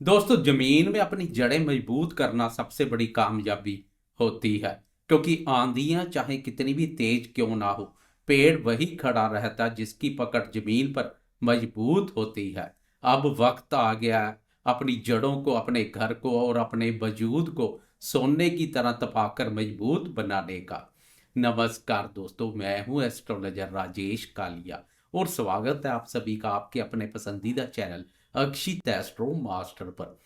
दोस्तों, जमीन में अपनी जड़ें मजबूत करना सबसे बड़ी कामयाबी होती है। क्योंकि आंधियां चाहे कितनी भी तेज क्यों ना हो, पेड़ वही खड़ा रहता है जिसकी पकड़ जमीन पर मजबूत होती है। अब वक्त आ गया है अपनी जड़ों को, अपने घर को और अपने वजूद को सोने की तरह तपाकर मजबूत बनाने का। नमस्कार दोस्तों, मैं हूं एस्ट्रोलॉजर राजेश कालिया और स्वागत है आप सभी का आपके अपने पसंदीदा चैनल अक्षित एस्ट्रो मास्टर पर।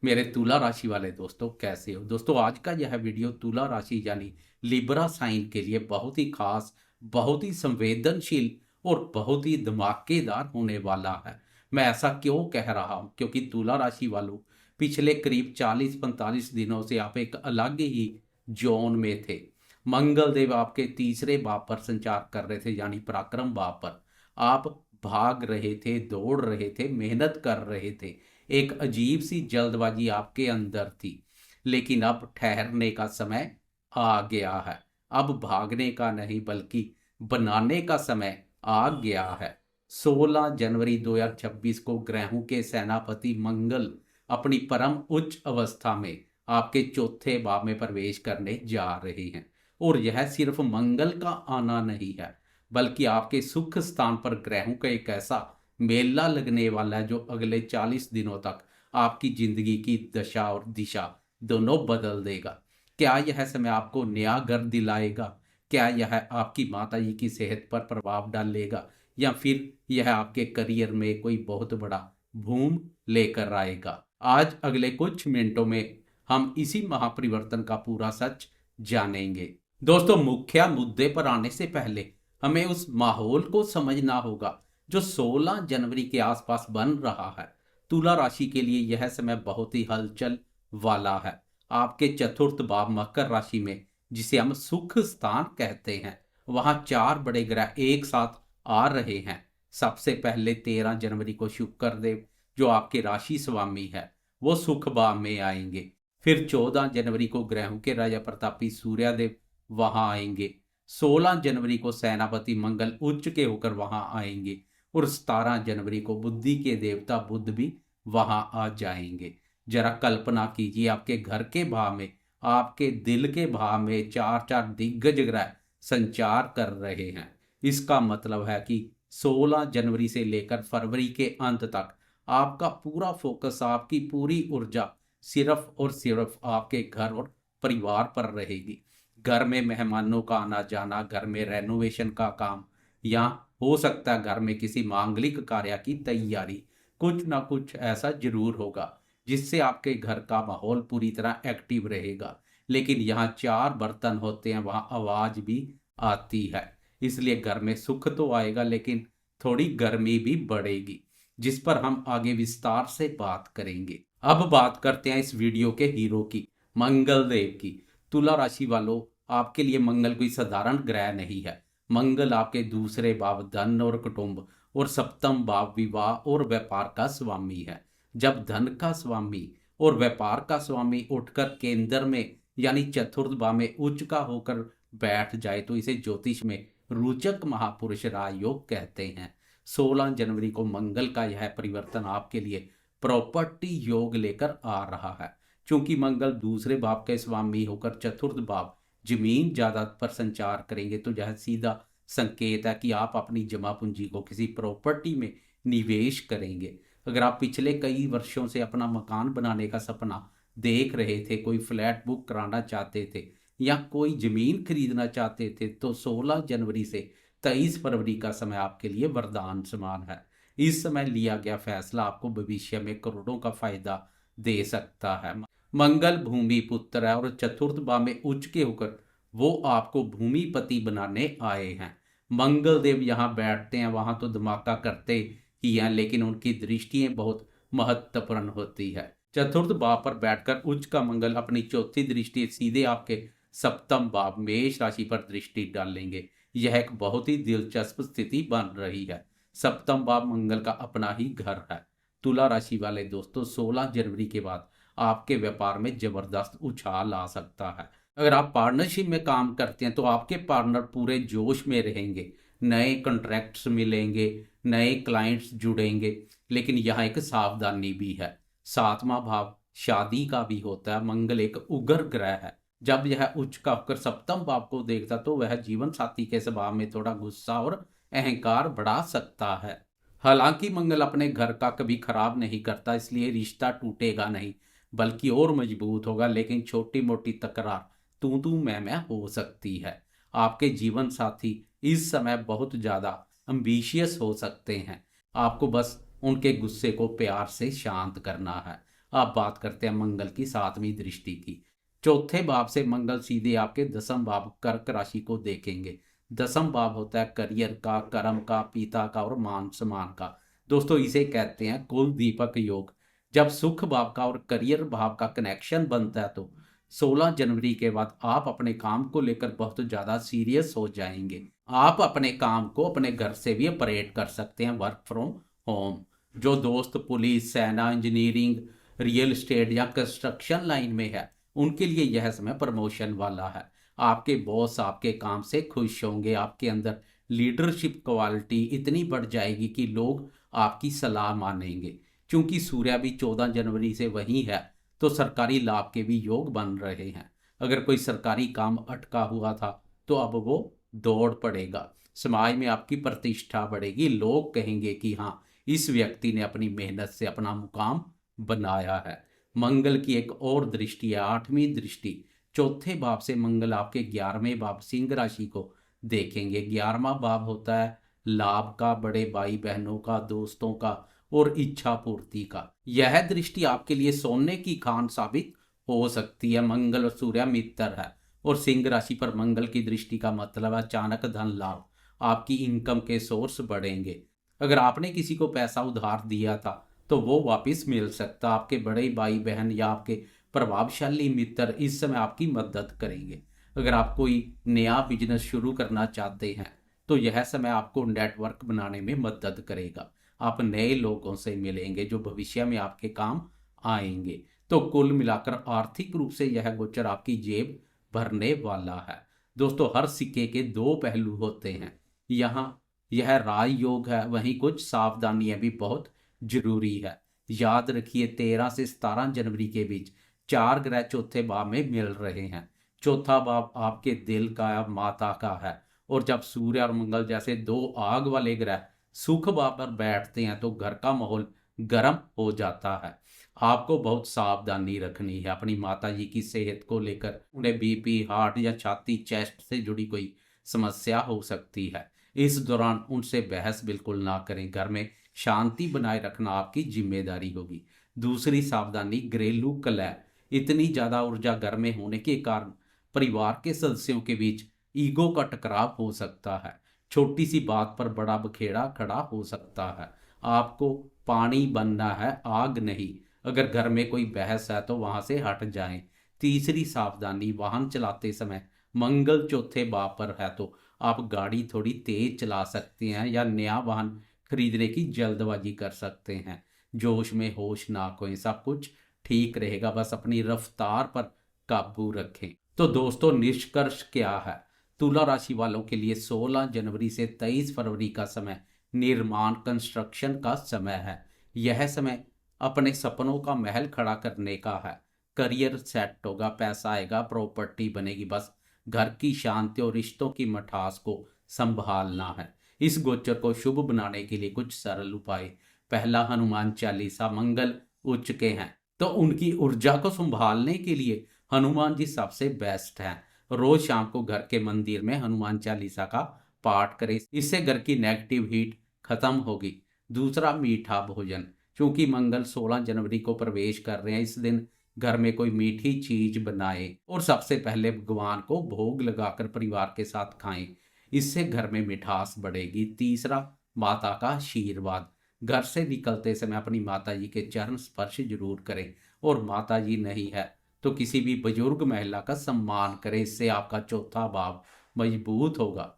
मेरे तुला राशि वाले दोस्तों, कैसे हो दोस्तों? आज का यह वीडियो तुला राशि यानी लिब्रा साइन के लिए बहुत ही खास, बहुत ही संवेदनशील और बहुत ही धमाकेदार होने वाला है। मैं ऐसा क्यों कह रहा हूं? क्योंकि तुला राशि वालों, पिछले करीब 40-45 दिनों से आप एक अलग ही जोन में थे। मंगल देव आपके तीसरे भाव पर संचार कर रहे थे, यानी पराक्रम भाव पर। आप भाग रहे थे, दौड़ रहे थे, मेहनत कर रहे थे। एक अजीब सी जल्दबाजी आपके अंदर थी, लेकिन अब ठहरने का समय आ गया है। अब भागने का नहीं बल्कि बनाने का समय आ गया है। 16 जनवरी 2026 को ग्रहों के सेनापति मंगल अपनी परम उच्च अवस्था में आपके चौथे भाव में प्रवेश करने जा रहे हैं। और यह सिर्फ मंगल का आना नहीं है, बल्कि आपके सुख स्थान पर ग्रहों का एक ऐसा मेला लगने वाला है जो अगले 40 दिनों तक आपकी जिंदगी की दशा और दिशा दोनों बदल देगा। क्या यह समय आपको नया घर दिलाएगा? क्या यह आपकी माता जी की सेहत पर प्रभाव डालेगा? या फिर यह आपके करियर में कोई बहुत बड़ा बूम लेकर आएगा? आज अगले कुछ मिनटों में हम इसी महापरिवर्तन का पूरा सच जानेंगे। दोस्तों, मुख्य मुद्दे पर आने से पहले हमें उस माहौल को समझना होगा जो 16 जनवरी के आसपास बन रहा है। तुला राशि के लिए यह समय बहुत ही हलचल वाला है। आपके चतुर्थ भाव मकर राशि में, जिसे हम सुख स्थान कहते हैं, वहां चार बड़े ग्रह एक साथ आ रहे हैं। सबसे पहले 13 जनवरी को शुक्र देव, जो आपके राशि स्वामी है, वो सुख भाव में आएंगे। फिर 14 जनवरी को ग्रहों के राजा प्रतापी सूर्यदेव वहां आएंगे। 16 जनवरी को सेनापति मंगल उच्च के होकर वहां आएंगे। और 17 जनवरी को बुद्धि के देवता बुध भी वहां आ जाएंगे। जरा कल्पना कीजिए, आपके घर के भाव में, आपके दिल के भाव में चार चार दिग्गज ग्रह संचार कर रहे हैं। इसका मतलब है कि 16 जनवरी से लेकर फरवरी के अंत तक आपका पूरा फोकस, आपकी पूरी ऊर्जा सिर्फ और सिर्फ आपके घर और परिवार पर रहेगी। घर में मेहमानों का आना जाना, घर में रेनोवेशन का काम, या हो सकता है घर में किसी मांगलिक कार्य की तैयारी। कुछ ना कुछ ऐसा जरूर होगा जिससे आपके घर का माहौल पूरी तरह एक्टिव रहेगा। लेकिन यहाँ चार बर्तन होते हैं, वहाँ आवाज भी आती है। इसलिए घर में सुख तो आएगा, लेकिन थोड़ी गर्मी भी बढ़ेगी, जिस पर हम आगे विस्तार से बात करेंगे। अब बात करते हैं इस वीडियो के हीरो की, मंगल देव की। तुला राशि वालों, आपके लिए मंगल कोई साधारण ग्रह नहीं है। मंगल आपके दूसरे भाव धन और कुटुंब और सप्तम भाव विवाह और व्यापार का स्वामी है। जब धन का स्वामी और व्यापार का स्वामी उठकर केंद्र में यानी चतुर्थ भाव में उच्च का होकर बैठ जाए तो इसे ज्योतिष में रोचक महापुरुष राजयोग कहते हैं। 16 जनवरी को मंगल का यह परिवर्तन आपके लिए प्रॉपर्टी योग लेकर आ रहा है। क्योंकि मंगल दूसरे भाव के स्वामी होकर चतुर्थ भाव जमीन जायदाद पर संचार करेंगे, तो यह सीधा संकेत है कि आप अपनी जमा पूंजी को किसी प्रॉपर्टी में निवेश करेंगे। अगर आप पिछले कई वर्षों से अपना मकान बनाने का सपना देख रहे थे, कोई फ्लैट बुक कराना चाहते थे या कोई जमीन खरीदना चाहते थे, तो 16 जनवरी से 23 फरवरी का समय आपके लिए वरदान समान है। इस समय लिया गया फैसला आपको भविष्य में करोड़ों का फायदा दे सकता है। मंगल भूमि पुत्र है और चतुर्थ भाव में उच्च के होकर वो आपको भूमिपति बनाने आए हैं। मंगल देव यहाँ बैठते हैं, वहां तो धमाका करते ही हैं, लेकिन उनकी दृष्टियां बहुत महत्वपूर्ण होती है। चतुर्थ भाव पर बैठकर उच्च का मंगल अपनी चौथी दृष्टि सीधे आपके सप्तम भाव मेष राशि पर दृष्टि डालेंगे। यह एक बहुत ही दिलचस्प स्थिति बन रही है। सप्तम भाव मंगल का अपना ही घर है। तुला राशि वाले दोस्तों, 16 जनवरी के बाद आपके व्यापार में जबरदस्त उछाल आ सकता है। अगर आप पार्टनरशिप में काम करते हैं तो आपके पार्टनर पूरे जोश में रहेंगे, नए कॉन्ट्रैक्ट्स मिलेंगे, नए क्लाइंट्स जुड़ेंगे। लेकिन यहाँ एक सावधानी भी है। सातवां भाव शादी का भी होता है। मंगल एक उग्र ग्रह है। जब यह उच्च का होकर सप्तम भाव को देखता तो वह जीवन साथी के स्वभाव में थोड़ा गुस्सा और अहंकार बढ़ा सकता है। हालांकि मंगल अपने घर का कभी खराब नहीं करता, इसलिए रिश्ता टूटेगा नहीं बल्कि और मजबूत होगा। लेकिन छोटी मोटी तकरार तू मैं हो सकती है। आपके जीवन साथी इस समय बहुत ज्यादा अम्बिशियस हो सकते हैं। आपको बस उनके गुस्से को प्यार से शांत करना है। अब बात करते हैं मंगल की सातवीं दृष्टि की। चौथे भाव से मंगल सीधे आपके दसम भाव कर्क राशि को देखेंगे। दसम भाव होता है करियर का, कर्म का, पिता का और मान सम्मान का। दोस्तों इसे कहते हैं कुल दीपक योग। जब सुख भाव का और करियर भाव का कनेक्शन बनता है तो 16 जनवरी के बाद आप अपने काम को लेकर बहुत ज्यादा सीरियस हो जाएंगे। आप अपने काम को अपने घर से भी ऑपरेट कर सकते हैं, वर्क फ्रॉम होम। जो दोस्त पुलिस, सेना, इंजीनियरिंग, रियल एस्टेट या कंस्ट्रक्शन लाइन में है उनके लिए यह समय प्रमोशन वाला है। आपके बॉस आपके काम से खुश होंगे। आपके अंदर लीडरशिप क्वालिटी इतनी बढ़ जाएगी कि लोग आपकी सलाह मानेंगे। क्योंकि सूर्य भी 14 जनवरी से वही है तो सरकारी लाभ के भी योग बन रहे हैं। अगर कोई सरकारी काम अटका हुआ था तो अब वो दौड़ पड़ेगा। समाज में आपकी प्रतिष्ठा बढ़ेगी। लोग कहेंगे कि हाँ, इस व्यक्ति ने अपनी मेहनत से अपना मुकाम बनाया है। मंगल की एक और दृष्टि है, आठवीं दृष्टि। चौथे भाव से मंगल आपके 11वें भाव सिंह राशि को देखेंगे। 11वां भाव होता है लाभ का, बड़े भाई बहनों का, दोस्तों का और इच्छा पूर्ति का। यह दृष्टि आपके लिए सोने की खान साबित हो सकती है। मंगल और सूर्य मित्र है और सिंह राशि पर मंगल की दृष्टि का मतलब है अचानक धन लाभ। आपकी इनकम के सोर्स बढ़ेंगे। अगर आपने किसी को पैसा उधार दिया था तो वो वापस मिल सकता। आपके बड़े भाई बहन या आपके प्रभावशाली मित्र इस समय आपकी मदद करेंगे। अगर आप कोई नया बिजनेस शुरू करना चाहते हैं तो यह समय आपको नेटवर्क बनाने में मदद करेगा। आप नए लोगों से मिलेंगे जो भविष्य में आपके काम आएंगे। तो कुल मिलाकर आर्थिक रूप से यह गोचर आपकी जेब भरने वाला है। दोस्तों हर सिक्के के दो पहलू होते हैं। यहाँ यह राजयोग है, वहीं कुछ सावधानियां भी बहुत जरूरी है। याद रखिए 13 से 17 जनवरी के बीच 4 ग्रह चौथे भाव में मिल रहे हैं। चौथा भाव आपके दिल का या माता का है। और जब सूर्य और मंगल जैसे दो आग वाले ग्रह सुख भाव पर बैठते हैं तो घर का माहौल गर्म हो जाता है। आपको बहुत सावधानी रखनी है अपनी माता जी की सेहत को लेकर। उन्हें बीपी, हार्ट या छाती, चेस्ट से जुड़ी कोई समस्या हो सकती है। इस दौरान उनसे बहस बिल्कुल ना करें। घर में शांति बनाए रखना आपकी जिम्मेदारी होगी। दूसरी सावधानी, घरेलू कलह। इतनी ज्यादा ऊर्जा घर में होने के कारण परिवार के सदस्यों के बीच ईगो का टकराव हो सकता है। छोटी सी बात पर बड़ा बखेड़ा खड़ा हो सकता है। आपको पानी बनना है, आग नहीं। अगर घर में कोई बहस है तो वहां से हट जाएं। तीसरी सावधानी, वाहन चलाते समय मंगल चौथे भाव पर है तो आप गाड़ी थोड़ी तेज चला सकते हैं या नया वाहन खरीदने की जल्दबाजी कर सकते हैं। जोश में होश ना खोएं, सब कुछ ठीक रहेगा, बस अपनी रफ्तार पर काबू रखें। तो दोस्तों निष्कर्ष क्या है? तुला राशि वालों के लिए 16 जनवरी से 23 फरवरी का समय निर्माण कंस्ट्रक्शन का समय है। यह समय अपने सपनों का महल खड़ा करने का है। करियर सेट होगा, पैसा आएगा, प्रॉपर्टी बनेगी। बस घर की शांति और रिश्तों की मठास को संभालना है। इस गोचर को शुभ बनाने के लिए कुछ सरल उपाय। पहला, हनुमान चालीसा। मंगल उच्च के हैं तो उनकी ऊर्जा को संभालने के लिए हनुमान जी सबसे बेस्ट हैं। रोज शाम को घर के मंदिर में हनुमान चालीसा का पाठ करें, इससे घर की नेगेटिव हीट खत्म होगी। दूसरा, मीठा भोजन। क्योंकि मंगल 16 जनवरी को प्रवेश कर रहे हैं, इस दिन घर में कोई मीठी चीज बनाए और सबसे पहले भगवान को भोग लगाकर परिवार के साथ खाएं। इससे घर में मिठास बढ़ेगी। तीसरा, माता का आशीर्वाद। घर से निकलते समय अपनी माता जी के चरण स्पर्श जरूर करें और माता जी नहीं है तो किसी भी बुजुर्ग महिला का सम्मान करें। इससे आपका चौथा भाव मजबूत होगा।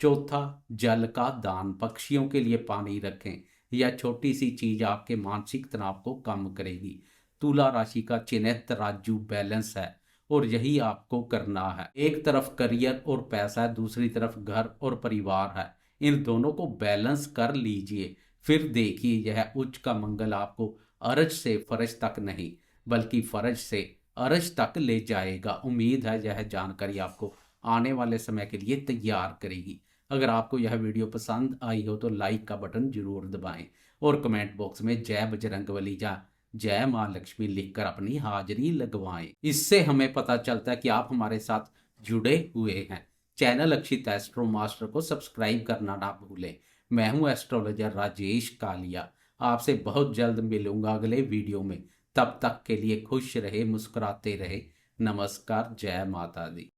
चौथा, जल का दान। पक्षियों के लिए पानी रखें। यह छोटी सी चीज आपके मानसिक तनाव को कम करेगी। तुला राशि का चिन्हित राजू बैलेंस है और यही आपको करना है। एक तरफ करियर और पैसा है, दूसरी तरफ घर और परिवार है। इन दोनों को बैलेंस कर लीजिए, फिर देखिए यह उच्च का मंगल आपको अरज से फरज तक नहीं बल्कि फरज से अरज तक ले जाएगा। उम्मीद है यह जानकारी आपको आने वाले समय के लिए तैयार करेगी। अगर आपको यह वीडियो पसंद आई हो तो लाइक का बटन जरूर दबाएं और कमेंट बॉक्स में जय बजरंगबली या जय मां लक्ष्मी लिखकर अपनी हाजिरी लगवाएं। इससे हमें पता चलता है कि आप हमारे साथ जुड़े हुए हैं। चैनल अक्षित एस्ट्रो मास्टर को सब्सक्राइब करना ना भूलें। मैं हूं एस्ट्रोलॉजर राजेश कालिया। आपसे बहुत जल्द मिलूंगा अगले वीडियो में। तब तक के लिए खुश रहे, मुस्कुराते रहे। नमस्कार, जय माता दी।